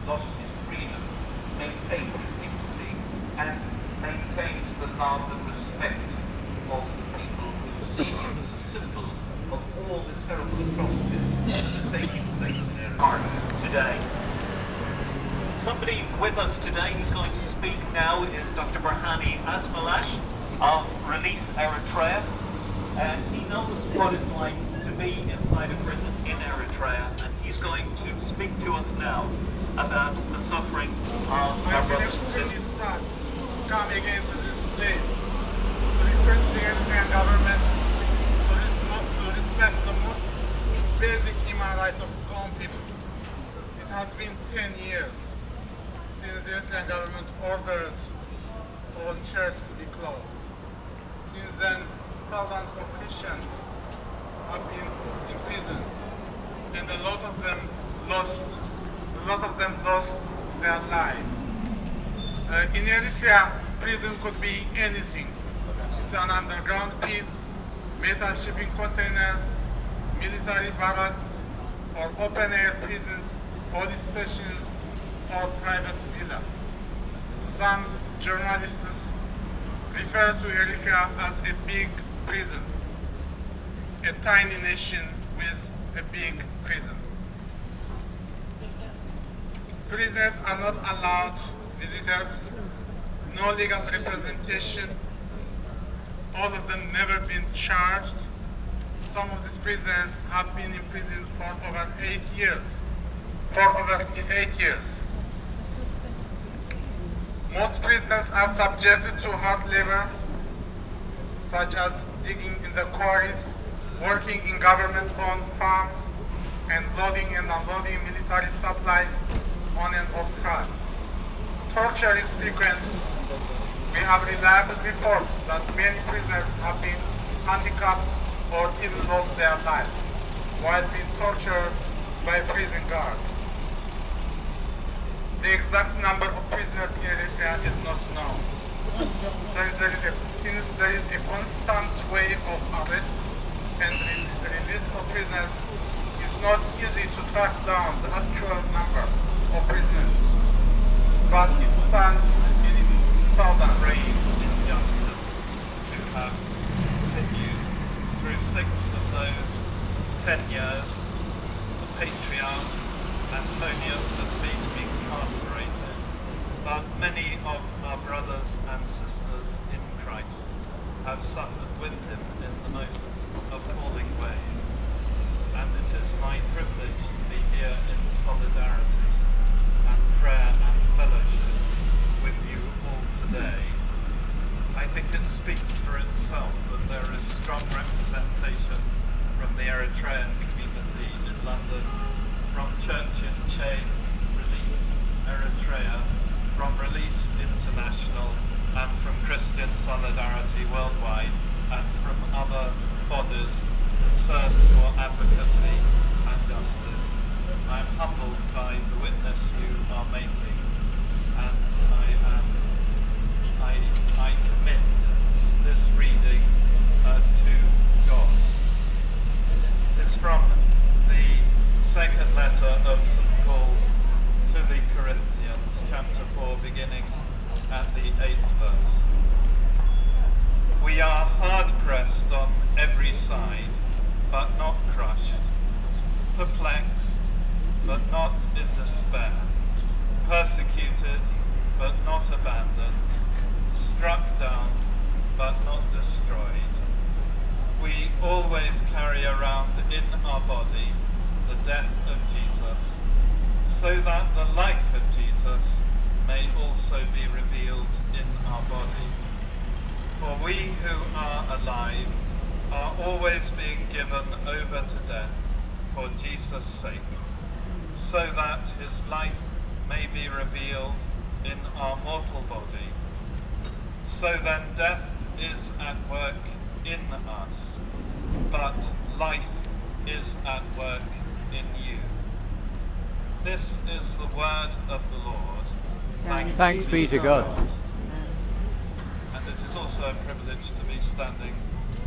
lost his freedom, maintained his dignity, and maintains the love and respect of the people who see him as a symbol of all the terrible atrocities that are taking place in Eritrea today. Somebody with us today who's going to speak now is Dr. Burhani Asmalash of Release Eritrea. He knows what it's like to be inside a prison in Eritrea, and he's going to speak to us now about the suffering of our brothers and sisters. It's sad to come again to this place to request the Eritrean government to respect the most basic human rights of its own people. It has been 10 years since the Eritrean government ordered all churches to be closed. Since then, thousands of Christians have been imprisoned, and a lot of them lost their life. In Eritrea, prison could be anything. It's an underground pit, metal shipping containers, military barracks, or open-air prisons, police stations, or private villas. Some journalists refer to Eritrea as a big prison, a tiny nation with a big prison. Prisoners are not allowed visitors, no legal representation, all of them never been charged. Some of these prisoners have been in prison for over 8 years. Most prisoners are subjected to hard labor, such as digging in the quarries, working in government-owned farms, and loading and unloading military supplies on and off trucks. Torture is frequent. We have reliable reports that many prisoners have been handicapped or even lost their lives while being tortured by prison guards. The exact number of prisoners in Eritrea is not known. Since there is a constant wave of arrests and release of prisoners, it's not easy to track down the actual number of prisoners, but it stands in thousands. Brave injustice to have continued through 6 of those 10 years. The Patriarch Antonius has been incarcerated, but many of our brothers and sisters in Christ have suffered with him in the most appalling ways. And it is my privilege to be here in solidarity and prayer and fellowship with you all today. I think it speaks for itself that there is strong representation from the Eritrean community in London, from Church in Chains, Release Eritrea, from Release International, and from Christian Solidarity Worldwide, and from other bodies concerned for advocacy and justice. I am humbled by the witness you are making, and I commit this reading to God. It is from the second letter of St. Paul to the Corinthians, chapter 4, beginning at the 8th verse. We are hard-pressed on every side, but not crushed, perplexed, but not in despair, persecuted, but not abandoned, struck down, but not destroyed. We always carry around in our body the death of Jesus, so that the life of Jesus may also be revealed in our body. For we who are alive are always being given over to death for Jesus' sake, so that his life may be revealed in our mortal body. So then death is at work in us, but life is at work in you. This is the word of the Lord. Thanks be to God. And it is also a privilege to be standing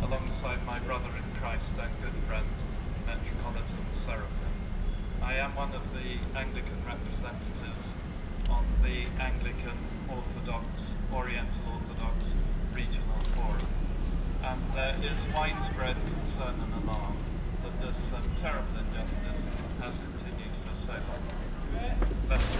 alongside my brother in Christ and good friend, Metropolitan Seraphim. I am one of the Anglican representatives on the Anglican Orthodox, Oriental Orthodox Regional Forum. And there is widespread concern and alarm that this terrible injustice has continued for so long. Bless you.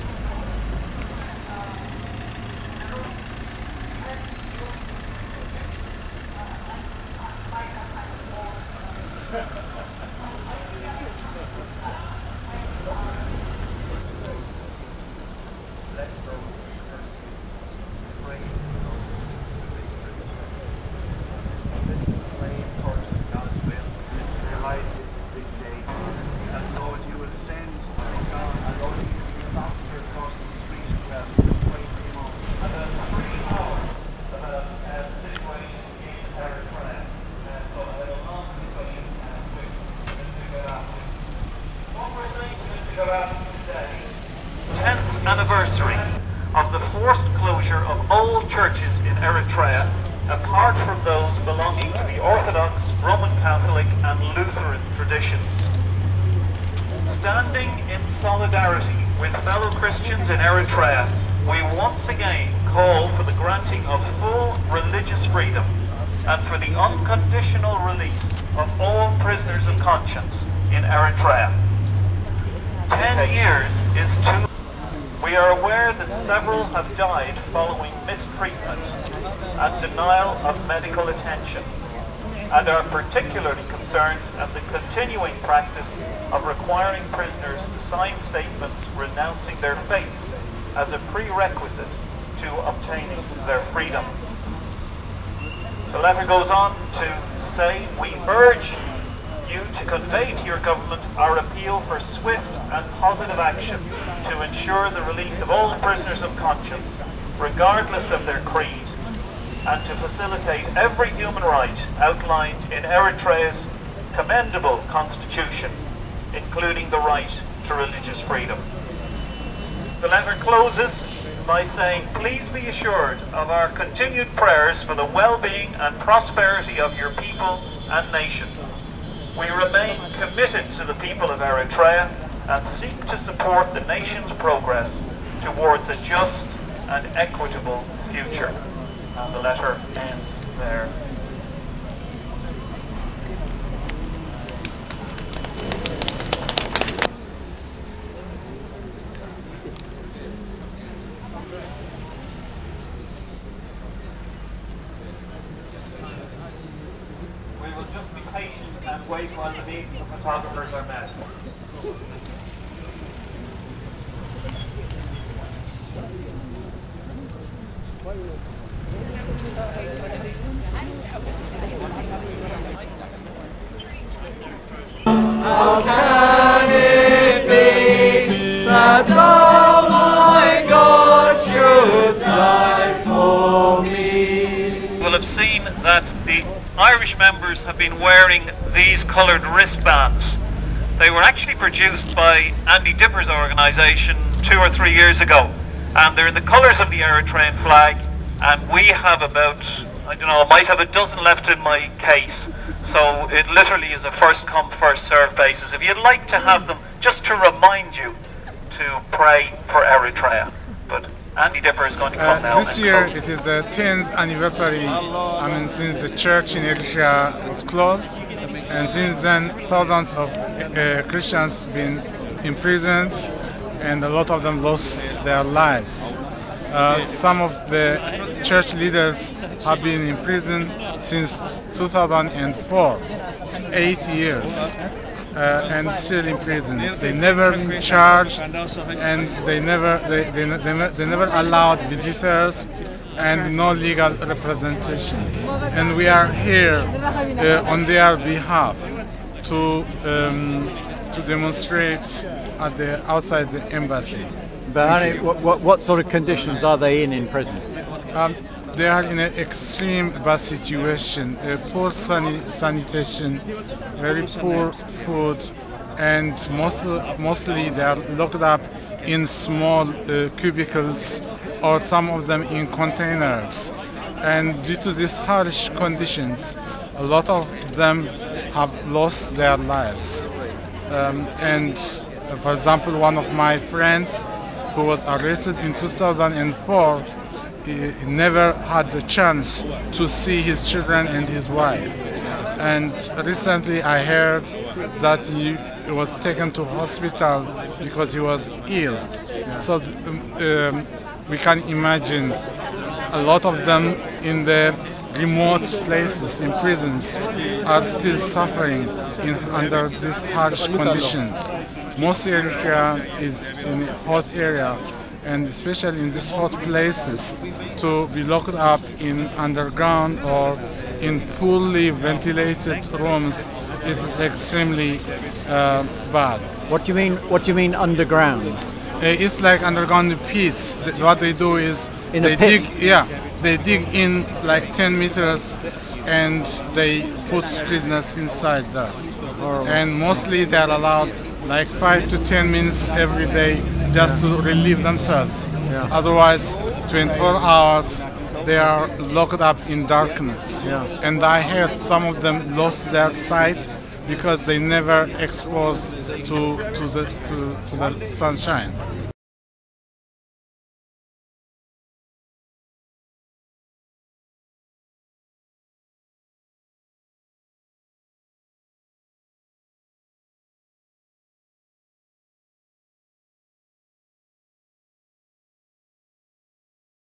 Anniversary of the forced closure of all churches in Eritrea, apart from those belonging to the Orthodox, Roman Catholic and Lutheran traditions. Standing in solidarity with fellow Christians in Eritrea, we once again call for the granting of full religious freedom and for the unconditional release of all prisoners of conscience in Eritrea. 10 years is too. We are aware that several have died following mistreatment and denial of medical attention, and are particularly concerned at the continuing practice of requiring prisoners to sign statements renouncing their faith as a prerequisite to obtaining their freedom. The letter goes on to say, we urge you to convey to your government our appeal for swift and positive action to ensure the release of all prisoners of conscience, regardless of their creed, and to facilitate every human right outlined in Eritrea's commendable constitution, including the right to religious freedom. The letter closes by saying, please be assured of our continued prayers for the well-being and prosperity of your people and nation. We remain committed to the people of Eritrea and seek to support the nation's progress towards a just and equitable future. And the letter ends there. We will just be patient and wait while the needs of the photographers are met. How can it be that thou, my God, shouldst die for me? You will have seen that the Irish members have been wearing these coloured wristbands. They were actually produced by Andy Dipper's organisation 2 or 3 years ago, and they're in the colours of the Eritrean flag, and we have about, I don't know, I might have a dozen left in my case, so it literally is a first come first served basis. If you'd like to have them, just to remind you to pray for Eritrea. But Andy Dipper is going to come now. This year it is the 10th anniversary, since the church in Eritrea was closed, and since then thousands of Christians been imprisoned, and a lot of them lost their lives. Some of the church leaders have been imprisoned since 2004. It's 8 years. And still in prison. They never been charged, and they never allowed visitors, and no legal representation. And we are here on their behalf to demonstrate at outside the embassy. But what sort of conditions are they in prison? They are in an extreme bad situation, poor sanitation, very poor food, and mostly they are locked up in small cubicles, or some of them in containers. And due to these harsh conditions, a lot of them have lost their lives. For example, one of my friends who was arrested in 2004, he never had the chance to see his children and his wife. And recently I heard that he was taken to hospital because he was ill. So we can imagine a lot of them in the remote places, in prisons, are still suffering under these harsh conditions. Most Eritrea is in a hot area, and especially in these hot places, to be locked up in underground or in poorly ventilated rooms, it is extremely bad. What do you mean? What do you mean underground? It's like underground pits. What they do is In they a pit? dig. Yeah, they dig in like 10 meters, and they put prisoners inside there. And mostly they are allowed like 5 to 10 minutes every day just to relieve themselves. Yeah. Otherwise, 24 hours they are locked up in darkness. Yeah. And I heard some of them lost their sight because they never exposed to the sunshine.